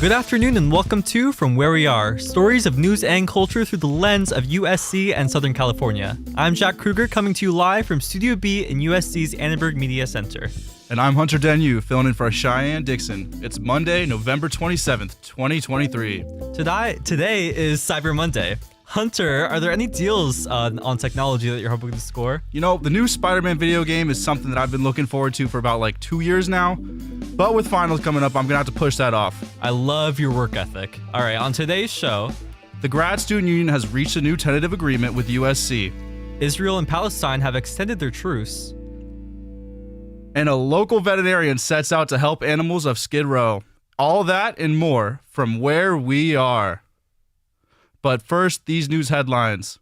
Good afternoon and welcome to From Where We Are, stories of news and culture through the lens of USC and Southern California. I'm Jack Kruger coming to you live from Studio B in USC's Annenberg Media Center. And I'm Hunter Denyu, filling in for Cheyenne Dixon. It's Monday, November 27th, 2023. Today is Cyber Monday. Hunter, are there any deals on technology that you're hoping to score? You know, the new Spider-Man video game is something that I've been looking forward to for about 2 years now. But with finals coming up, I'm going to have to push that off. I love your work ethic. All right, on today's show, the Grad Student Union has reached a new tentative agreement with USC. Israel and Palestine have extended their truce. And a local veterinarian sets out to help animals of Skid Row. All that and more from where we are. But first, these news headlines.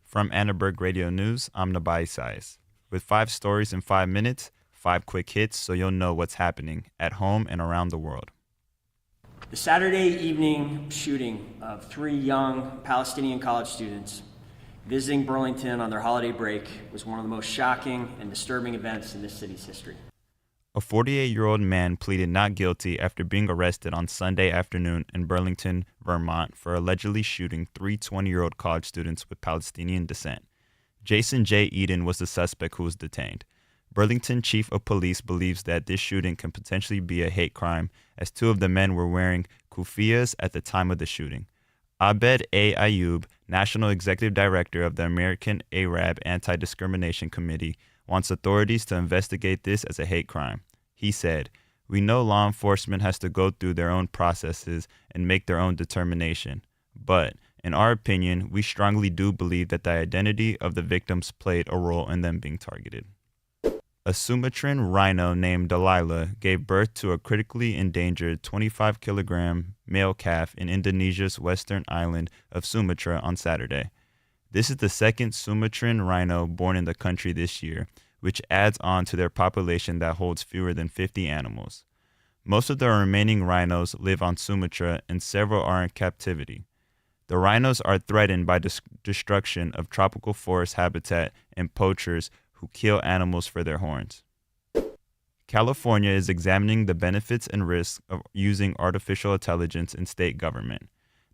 From Annenberg Radio News, I'm Nabai Sais. With 5 stories in 5 minutes, 5 quick hits so you'll know what's happening at home and around the world. The Saturday evening shooting of 3 young Palestinian college students visiting Burlington on their holiday break was one of the most shocking and disturbing events in this city's history. A 48-year-old man pleaded not guilty after being arrested on Sunday afternoon in Burlington, Vermont for allegedly shooting 3 20-year-old college students with Palestinian descent. Jason J. Eden was the suspect who was detained. Burlington Chief of Police believes that this shooting can potentially be a hate crime, as 2 of the men were wearing kufias at the time of the shooting. Abed A. Ayub, National Executive Director of the American Arab Anti-Discrimination Committee, wants authorities to investigate this as a hate crime. He said, "We know law enforcement has to go through their own processes and make their own determination. But, in our opinion, we strongly do believe that the identity of the victims played a role in them being targeted." A Sumatran rhino named Delilah gave birth to a critically endangered 25-kilogram male calf in Indonesia's western island of Sumatra on Saturday. This is the second Sumatran rhino born in the country this year, which adds on to their population that holds fewer than 50 animals. Most of the remaining rhinos live on Sumatra and several are in captivity. The rhinos are threatened by destruction of tropical forest habitat and poachers who kill animals for their horns. California is examining the benefits and risks of using artificial intelligence in state government.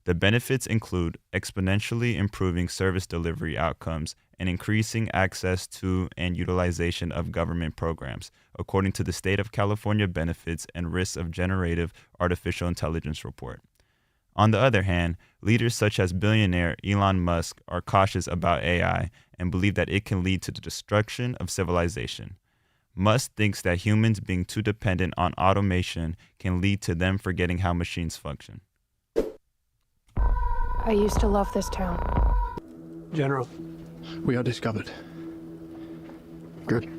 The benefits include exponentially improving service delivery outcomes and increasing access to and utilization of government programs, according to the State of California Benefits and Risks of Generative Artificial Intelligence report. On the other hand, leaders such as billionaire Elon Musk are cautious about AI and believe that it can lead to the destruction of civilization. Musk thinks that humans being too dependent on automation can lead to them forgetting how machines function. I used to love this town. General, we are discovered. Good.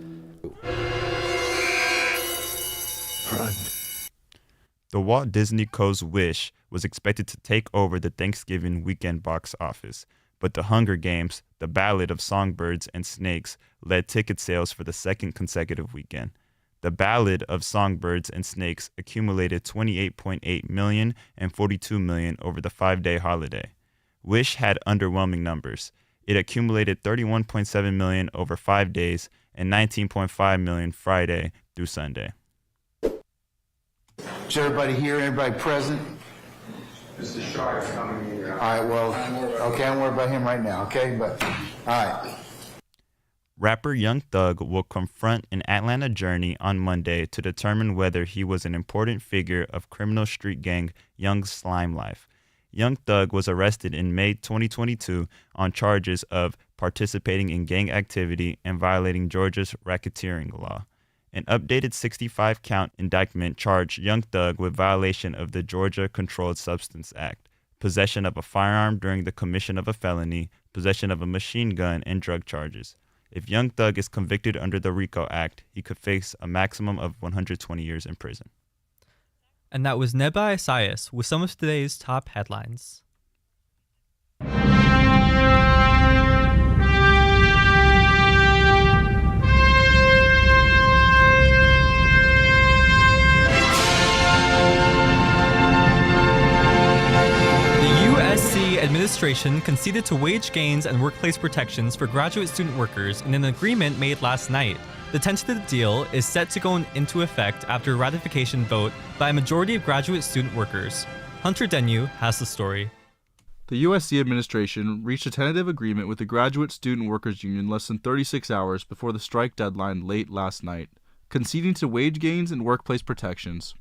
Front. The Walt Disney Co.'s Wish was expected to take over the Thanksgiving weekend box office, but The Hunger Games, The Ballad of Songbirds and Snakes, led ticket sales for the second consecutive weekend. The Ballad of Songbirds and Snakes accumulated 28.8 million and 42 million over the 5-day holiday. Wish had underwhelming numbers. It accumulated 31.7 million over 5 days and 19.5 million Friday through Sunday. Is everybody here? Everybody present? Mr. Sharp is coming in. All right, well, okay, I'm worried about him right now, okay? But, all right. Rapper Young Thug will confront an Atlanta jury on Monday to determine whether he was an important figure of criminal street gang Young Slime Life. Young Thug was arrested in May 2022 on charges of participating in gang activity and violating Georgia's racketeering law. An updated 65-count indictment charged Young Thug with violation of the Georgia Controlled Substance Act, possession of a firearm during the commission of a felony, possession of a machine gun, and drug charges. If Young Thug is convicted under the RICO Act, he could face a maximum of 120 years in prison. And that was Nebai Isaias with some of today's top headlines. The USC administration administration conceded to wage gains and workplace protections for graduate student workers in an agreement made last night. The tentative deal is set to go into effect after a ratification vote by a majority of graduate student workers. Hunter Denyu has the story. The USC administration reached a tentative agreement with the Graduate Student Workers Union less than 36 hours before the strike deadline late last night, conceding to wage gains and workplace protections.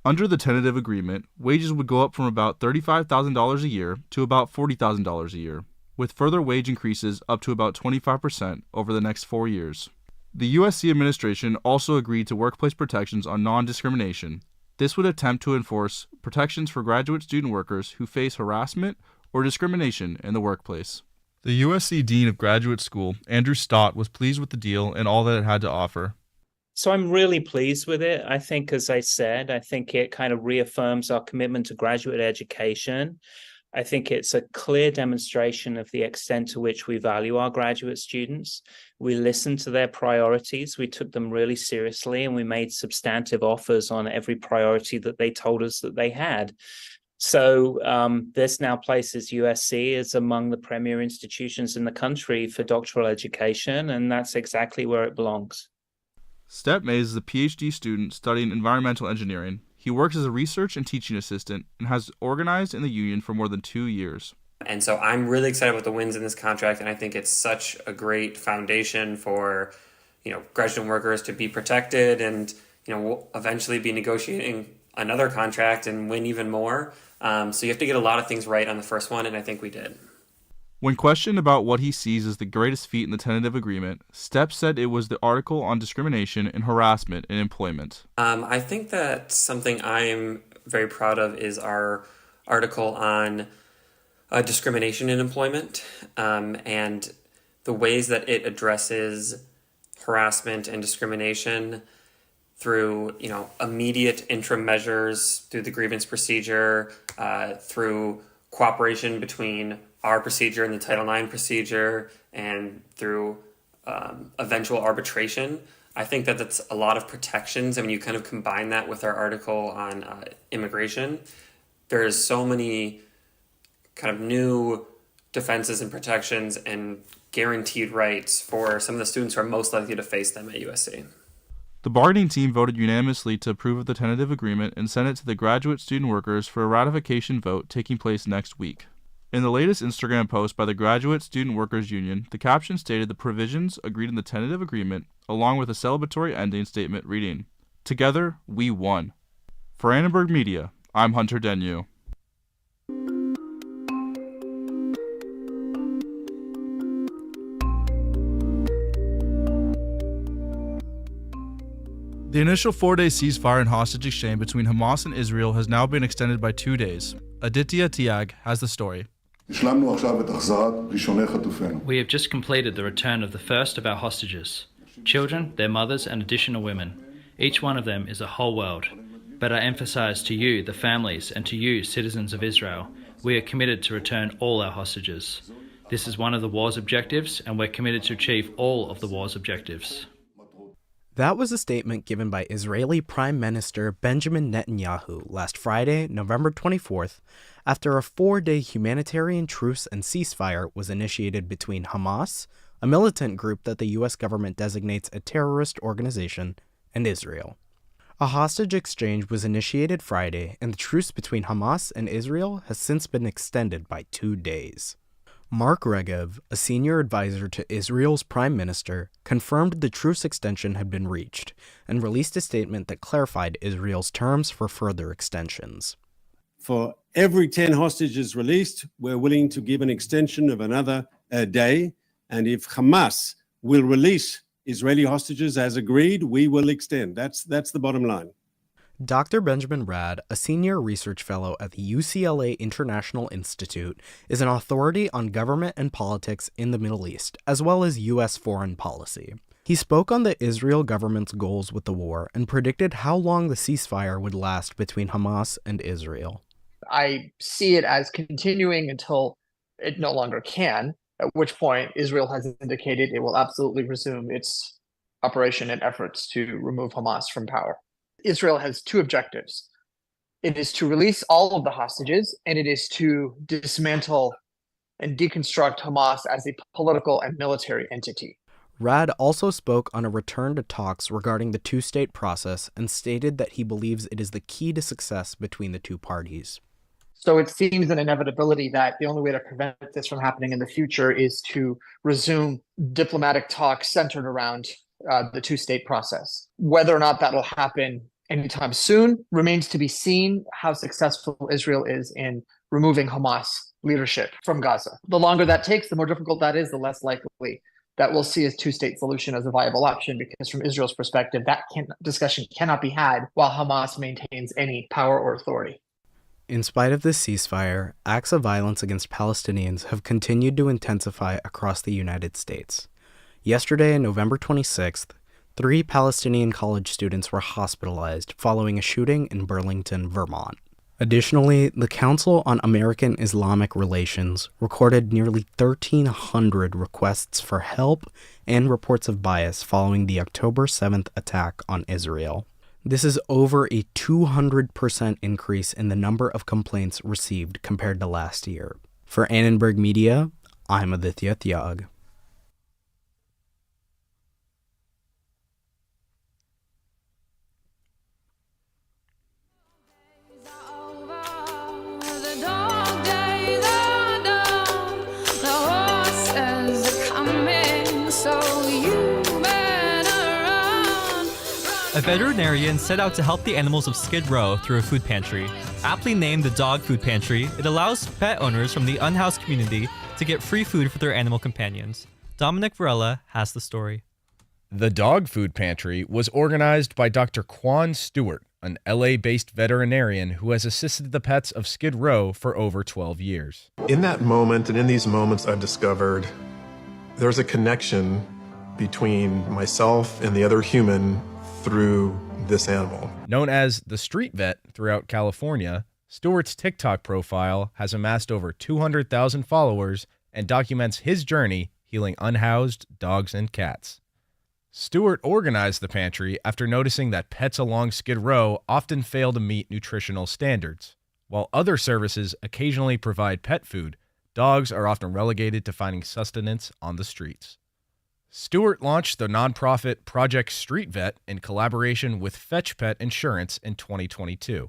Under the tentative agreement, wages would go up from about $35,000 a year to about $40,000 a year, with further wage increases up to about 25% over the next 4 years. The USC administration also agreed to workplace protections on non-discrimination. This would attempt to enforce protections for graduate student workers who face harassment or discrimination in the workplace. The USC Dean of Graduate School, Andrew Stott, was pleased with the deal and all that it had to offer. So I'm really pleased with it. I think, as I said, I think it kind of reaffirms our commitment to graduate education. I think it's a clear demonstration of the extent to which we value our graduate students. We listened to their priorities, we took them really seriously, and we made substantive offers on every priority that they told us that they had. So this now places USC as among the premier institutions in the country for doctoral education, and that's exactly where it belongs. Step Mays is a PhD student studying environmental engineering. He works as a research and teaching assistant and has organized in the union for more than 2 years. And so I'm really excited about the wins in this contract, and I think it's such a great foundation for, graduate workers to be protected, and, we'll eventually be negotiating another contract and win even more. So you have to get a lot of things right on the first one, and I think we did. When questioned about what he sees as the greatest feat in the tentative agreement, Stepp said it was the article on discrimination and harassment in employment. I think that something I'm very proud of is our article on discrimination in employment, and the ways that it addresses harassment and discrimination through, immediate interim measures, through the grievance procedure, through cooperation between our procedure and the Title IX procedure, and through eventual arbitration. I think that that's a lot of protections. I mean, you kind of combine that with our article on immigration. There's so many kind of new defenses and protections and guaranteed rights for some of the students who are most likely to face them at USC. The bargaining team voted unanimously to approve of the tentative agreement and sent it to the graduate student workers for a ratification vote taking place next week. In the latest Instagram post by the Graduate Student Workers Union, the caption stated the provisions agreed in the tentative agreement, along with a celebratory ending statement reading, "Together, we won." For Annenberg Media, I'm Hunter Denyu. The initial 4-day ceasefire and hostage exchange between Hamas and Israel has now been extended by 2 days. Aditya Tiag has the story. We have just completed the return of the first of our hostages. Children, their mothers, and additional women. Each one of them is a whole world. But I emphasize to you, the families, and to you, citizens of Israel, we are committed to return all our hostages. This is one of the war's objectives, and we're committed to achieve all of the war's objectives. That was a statement given by Israeli Prime Minister Benjamin Netanyahu last Friday, November 24th, after a 4-day humanitarian truce and ceasefire was initiated between Hamas, a militant group that the U.S. government designates a terrorist organization, and Israel. A hostage exchange was initiated Friday, and the truce between Hamas and Israel has since been extended by 2 days. Mark Regev, a senior advisor to Israel's prime minister, confirmed the truce extension had been reached and released a statement that clarified Israel's terms for further extensions. For every 10 hostages released, we're willing to give an extension of another day. And if Hamas will release Israeli hostages as agreed, we will extend. That's the bottom line. Dr. Benjamin Rad, a senior research fellow at the UCLA International Institute, is an authority on government and politics in the Middle East, as well as U.S. foreign policy. He spoke on the Israel government's goals with the war and predicted how long the ceasefire would last between Hamas and Israel. I see it as continuing until it no longer can, at which point Israel has indicated it will absolutely resume its operation and efforts to remove Hamas from power. Israel has 2 objectives. It is to release all of the hostages, and it is to dismantle and deconstruct Hamas as a political and military entity. Rad also spoke on a return to talks regarding the two-state process and stated that he believes it is the key to success between the two parties. So it seems an inevitability that the only way to prevent this from happening in the future is to resume diplomatic talks centered around the two-state process. Whether or not that will happen anytime soon remains to be seen. How successful Israel is in removing Hamas leadership from Gaza. The longer that takes, the more difficult that is, the less likely that we'll see a two-state solution as a viable option, because from Israel's perspective, that discussion cannot be had while Hamas maintains any power or authority. In spite of this ceasefire, acts of violence against Palestinians have continued to intensify across the United States. Yesterday, November 26th, 3 Palestinian college students were hospitalized following a shooting in Burlington, Vermont. Additionally, the Council on American Islamic Relations recorded nearly 1,300 requests for help and reports of bias following the October 7th attack on Israel. This is over a 200% increase in the number of complaints received compared to last year. For Annenberg Media, I'm Aditya Tyag. A veterinarian set out to help the animals of Skid Row through a food pantry. Aptly named the Dog Food Pantry, it allows pet owners from the unhoused community to get free food for their animal companions. Dominic Varela has the story. The Dog Food Pantry was organized by Dr. Quan Stewart, an LA-based veterinarian who has assisted the pets of Skid Row for over 12 years. In that moment, and in these moments, I've discovered there's a connection between myself and the other human through this animal. Known as the Street Vet throughout California, Stewart's TikTok profile has amassed over 200,000 followers and documents his journey healing unhoused dogs and cats. Stewart organized the pantry after noticing that pets along Skid Row often fail to meet nutritional standards. While other services occasionally provide pet food, dogs are often relegated to finding sustenance on the streets. Stewart launched the nonprofit Project Street Vet in collaboration with Fetch Pet Insurance in 2022.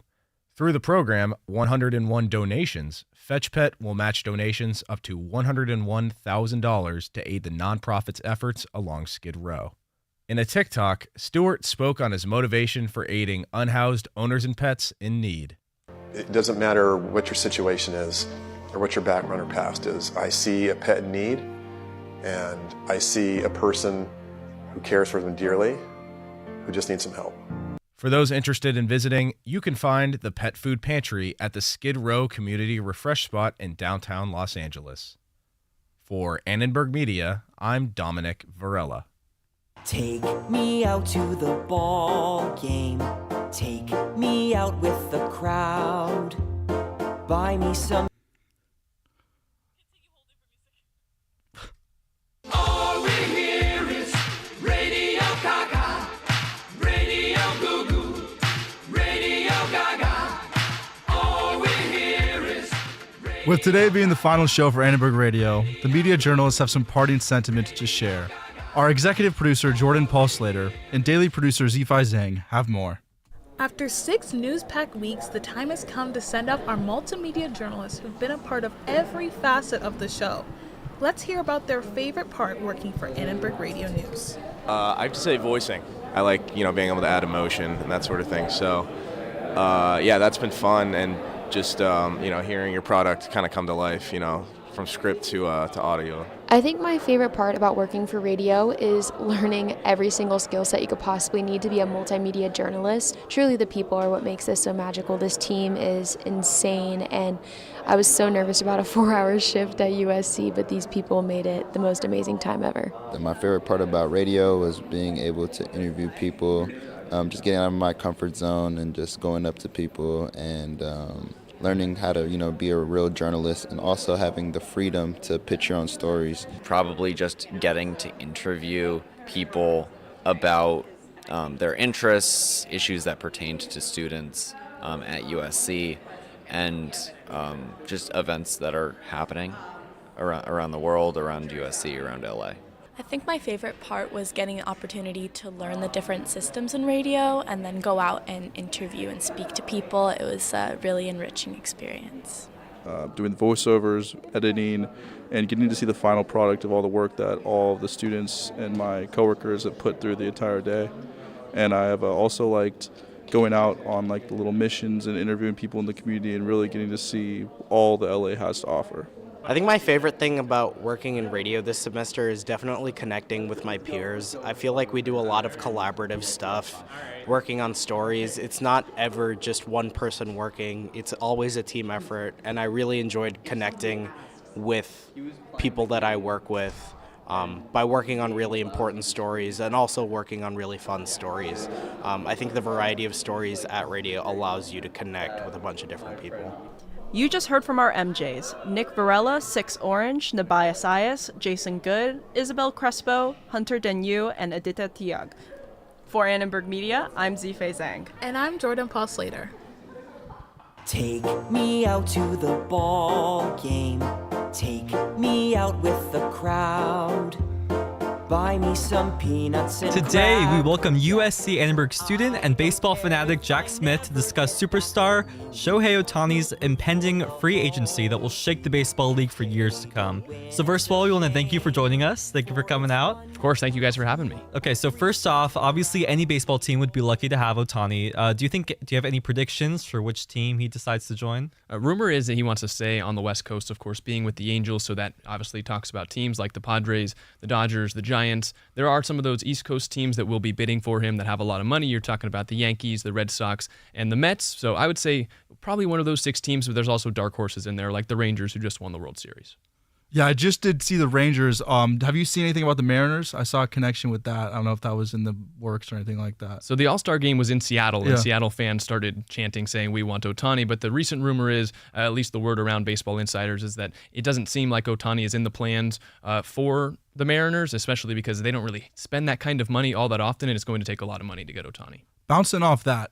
Through the program, 101 Donations, Fetch Pet will match donations up to $101,000 to aid the nonprofit's efforts along Skid Row. In a TikTok, Stewart spoke on his motivation for aiding unhoused owners and pets in need. It doesn't matter what your situation is or what your background or past is. I see a pet in need, and I see a person who cares for them dearly, who just needs some help. For those interested in visiting, you can find the Pet Food Pantry at the Skid Row Community Refresh Spot in downtown Los Angeles. For Annenberg Media, I'm Dominic Varela. Take me out to the ball game. Take me out with the crowd. Buy me some. All we hear is Radio Gaga, Radio Goo Goo, Radio Gaga. All we hear is. With today being the final show for Annenberg Radio, the media journalists have some parting sentiment to share. Our executive producer, Jordan Paul Slater, and daily producer, Zifai Zhang, have more. After 6 news-packed weeks, the time has come to send up our multimedia journalists who've been a part of every facet of the show. Let's hear about their favorite part working for Annenberg Radio News. I have to say voicing. I like, being able to add emotion and that sort of thing. So, that's been fun, and just, hearing your product kind of come to life, from script to audio. I think my favorite part about working for radio is learning every single skill set you could possibly need to be a multimedia journalist. Truly, the people are what makes this so magical. This team is insane, and I was so nervous about a 4-hour shift at USC, but these people made it the most amazing time ever. My favorite part about radio was being able to interview people, just getting out of my comfort zone and just going up to people and learning how to, be a real journalist, and also having the freedom to pitch your own stories. Probably just getting to interview people about their interests, issues that pertained to students at USC, and just events that are happening around the world, around USC, around LA. I think my favorite part was getting an opportunity to learn the different systems in radio and then go out and interview and speak to people. It was a really enriching experience. Doing the voiceovers, editing, and getting to see the final product of all the work that all of the students and my coworkers have put through the entire day. And I have also liked going out on like the little missions and interviewing people in the community and really getting to see all the LA has to offer. I think my favorite thing about working in radio this semester is definitely connecting with my peers. I feel like we do a lot of collaborative stuff, working on stories. It's not ever just one person working. It's always a team effort, and I really enjoyed connecting with people that I work with by working on really important stories and also working on really fun stories. I think the variety of stories at radio allows you to connect with a bunch of different people. You just heard from our MJs, Nick Varela, 6 Orange, Nabaya Sayas, Jason Good, Isabel Crespo, Hunter Denyu, and Aditya Tiag. For Annenberg Media, I'm Zifei Zhang. And I'm Jordan Paul Slater. Take me out to the ball game. Take me out with the crowd. Buy me some peanuts and Today, crab. we welcome USC Annenberg student and baseball fanatic Jack Smith to discuss superstar Shohei Ohtani's impending free agency that will shake the baseball league for years to come. So first of all, we want to thank you for joining us. Thank you for coming out. Of course, thank you guys for having me. Okay, so first off, obviously any baseball team would be lucky to have Ohtani. Do you have any predictions for which team he decides to join? Rumor is that he wants to stay on the West Coast, of course, being with the Angels, so that obviously talks about teams like the Padres, the Dodgers, the Giants. There are some of those East Coast teams that will be bidding for him that have a lot of money. You're talking about the Yankees, the Red Sox, and the Mets. So I would say probably one of those 6 teams, but there's also dark horses in there, like the Rangers, who just won the World Series. Yeah, I just did see the Rangers. Have you seen anything about the Mariners? I saw a connection with that. I don't know if that was in the works or anything like that. So the All-Star game was in Seattle, and Seattle fans started chanting, saying, "We want Ohtani." But the recent rumor is, at least the word around baseball insiders, is that it doesn't seem like Ohtani is in the plans for the Mariners, especially because they don't really spend that kind of money all that often, and it's going to take a lot of money to get Ohtani. Bouncing off that,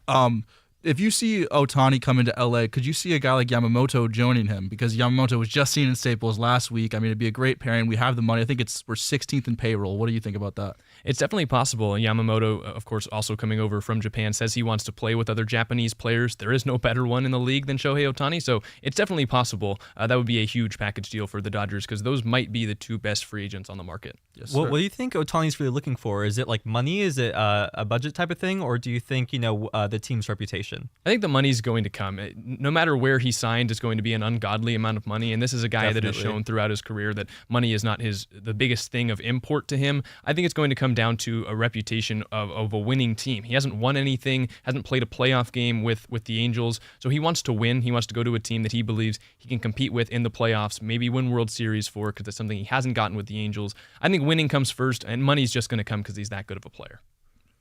if you see Ohtani come into LA, could you see a guy like Yamamoto joining him? Because Yamamoto was just seen in Staples last week. I mean, it'd be a great pairing. We have the money. I think we're 16th in payroll. What do you think about that? It's definitely possible. Yamamoto, of course, also coming over from Japan, says he wants to play with other Japanese players. There is no better one in the league than Shohei Ohtani, so it's definitely possible. That would be a huge package deal for the Dodgers because those might be the 2 best free agents on the market. Yes, what do you think Ohtani's really looking for? Is it like money? Is it a budget type of thing? Or do you think, the team's reputation? I think the money's going to come. No matter where he signed, it's going to be an ungodly amount of money, and this is a guy that has shown throughout his career that money is not the biggest thing of import to him. I think it's going to come down to a reputation of a winning team. He hasn't won anything, hasn't played a playoff game with the Angels, so he wants to win. He wants to go to a team that he believes he can compete with in the playoffs, maybe win World Series for, because that's something he hasn't gotten with the Angels. I think winning comes first, and money's just going to come because he's that good of a player.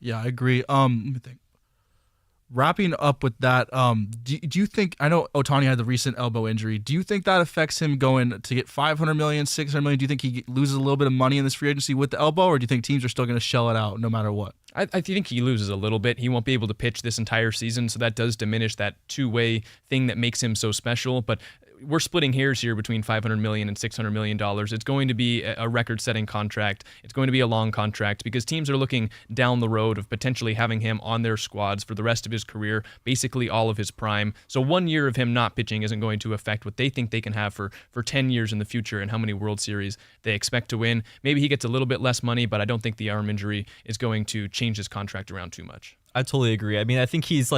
Yeah, I agree. Let me think. Wrapping up with that, do you think, I know Ohtani had the recent elbow injury, do you think that affects him going to get $500 million, $600 million? Do you think he loses a little bit of money in this free agency with the elbow, or do you think teams are still going to shell it out no matter what? I think he loses a little bit. He won't be able to pitch this entire season, so that does diminish that two-way thing that makes him so special. But we're splitting hairs here between $500 million and $600 million. It's going to be a record-setting contract. It's going to be a long contract because teams are looking down the road of potentially having him on their squads for the rest of his career, basically all of his prime. So 1 year of him not pitching isn't going to affect what they think they can have for 10 years in the future and how many World Series they expect to win. Maybe he gets a little bit less money, but I don't think the arm injury is going to change his contract around too much. I totally agree. I mean, I think he's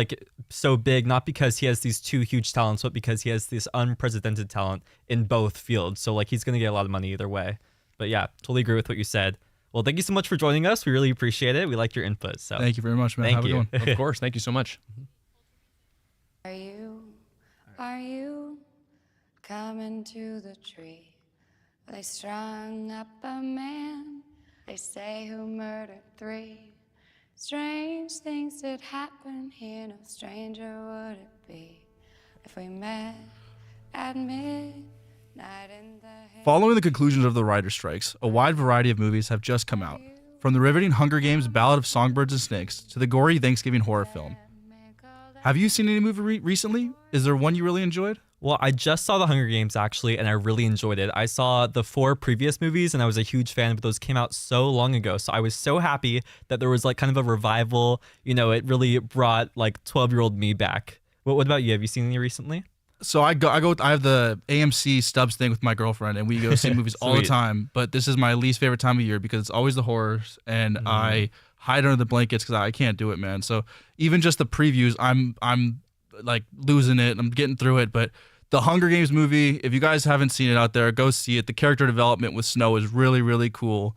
so big, not because he has these 2 huge talents, but because he has this unprecedented talent in both fields. So he's going to get a lot of money either way. But yeah, totally agree with what you said. Well, thank you so much for joining us. We really appreciate it. We like your input. So thank you very much, man. Thank Have you. a good one. Of course. Thank you so much. Are you coming to the tree? They strung up a man, they say, who murdered 3. Strange things did happen here, no stranger would it be if we met at midnight in the... Following the conclusions of the writer strikes, a wide variety of movies have just come out. From the riveting Hunger Games Ballad of Songbirds and Snakes to the gory Thanksgiving horror film. Have you seen any movie recently? Is there one you really enjoyed? Well, I just saw The Hunger Games actually, and I really enjoyed it. I saw the 4 previous movies, and I was a huge fan, but those came out so long ago. So I was so happy that there was like kind of a revival. You know, it really brought like 12-year-old me back. What about you? Have you seen any recently? So I have the AMC Stubs thing with my girlfriend, and we go see movies all the time. But this is my least favorite time of year because it's always the horrors, and I hide under the blankets because I can't do it, man. So even just the previews, I'm like losing it. I'm getting through it, but the Hunger Games movie, if you guys haven't seen it out there, go see it. The character development with Snow is really, really cool.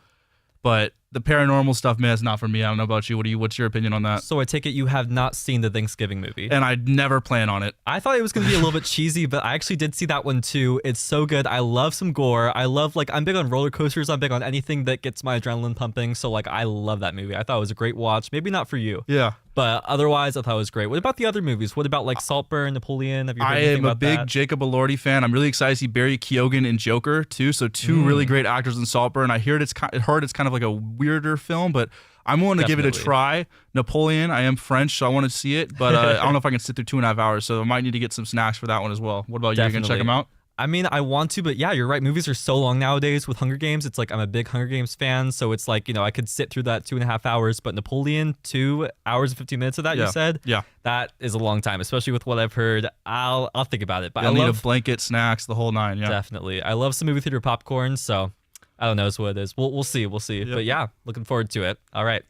But the paranormal stuff, man, is not for me. I don't know about you. What's your opinion on that? So I take it you have not seen the Thanksgiving movie. And I'd never plan on it. I thought it was going to be a little bit cheesy, but I actually did see that one too. It's so good. I love some gore. I love, like, I'm big on roller coasters. I'm big on anything that gets my adrenaline pumping. So, like, I love that movie. I thought it was a great watch. Maybe not for you. Yeah. But otherwise, I thought it was great. What about the other movies? What about, like, Saltburn, Napoleon? Have you heard anything about that? I am a big Jacob Elordi fan. I'm really excited to see Barry Keoghan in Joker, too. So, two really great actors in Saltburn. I heard it's kind of like a weirder film, but I'm willing to give it a try. Napoleon, I am French, so I want to see it, but I don't know if I can sit through 2.5 hours, so I might need to get some snacks for that one as well. What about you? You gonna check them out? I mean, I want to, but yeah, you're right. Movies are so long nowadays with Hunger Games. It's like I'm a big Hunger Games fan, so it's like, you know, I could sit through that 2.5 hours, but Napoleon, 2 hours and 15 minutes of that, you said? Yeah. That is a long time, especially with what I've heard. I'll think about it. But I need a blanket, snacks, the whole 9, yeah. Definitely. I love some movie theater popcorn, so I don't know what it is. We'll see. Yep. But yeah, looking forward to it. All right.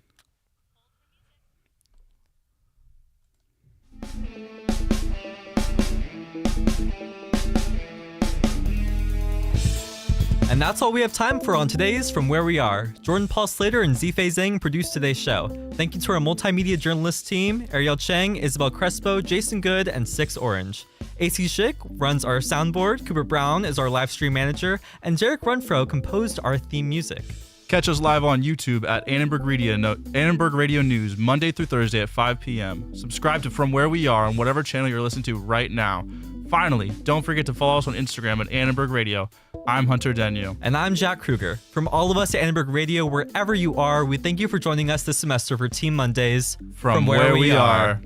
And that's all we have time for on today's From Where We Are. Jordan Paul Slater and Zifei Zhang produced today's show. Thank you to our multimedia journalist team, Ariel Chang, Isabel Crespo, Jason Good, and 6 Orange. AC Schick runs our soundboard, Cooper Brown is our live stream manager, and Jarek Runfro composed our theme music. Catch us live on YouTube at Annenberg Radio News, Monday through Thursday at 5 p.m. Subscribe to From Where We Are on whatever channel you're listening to right now. Finally, don't forget to follow us on Instagram at Annenberg Radio. I'm Hunter Denyu. And I'm Jack Kruger. From all of us at Annenberg Radio, wherever you are, we thank you for joining us this semester for Team Mondays. From where we are.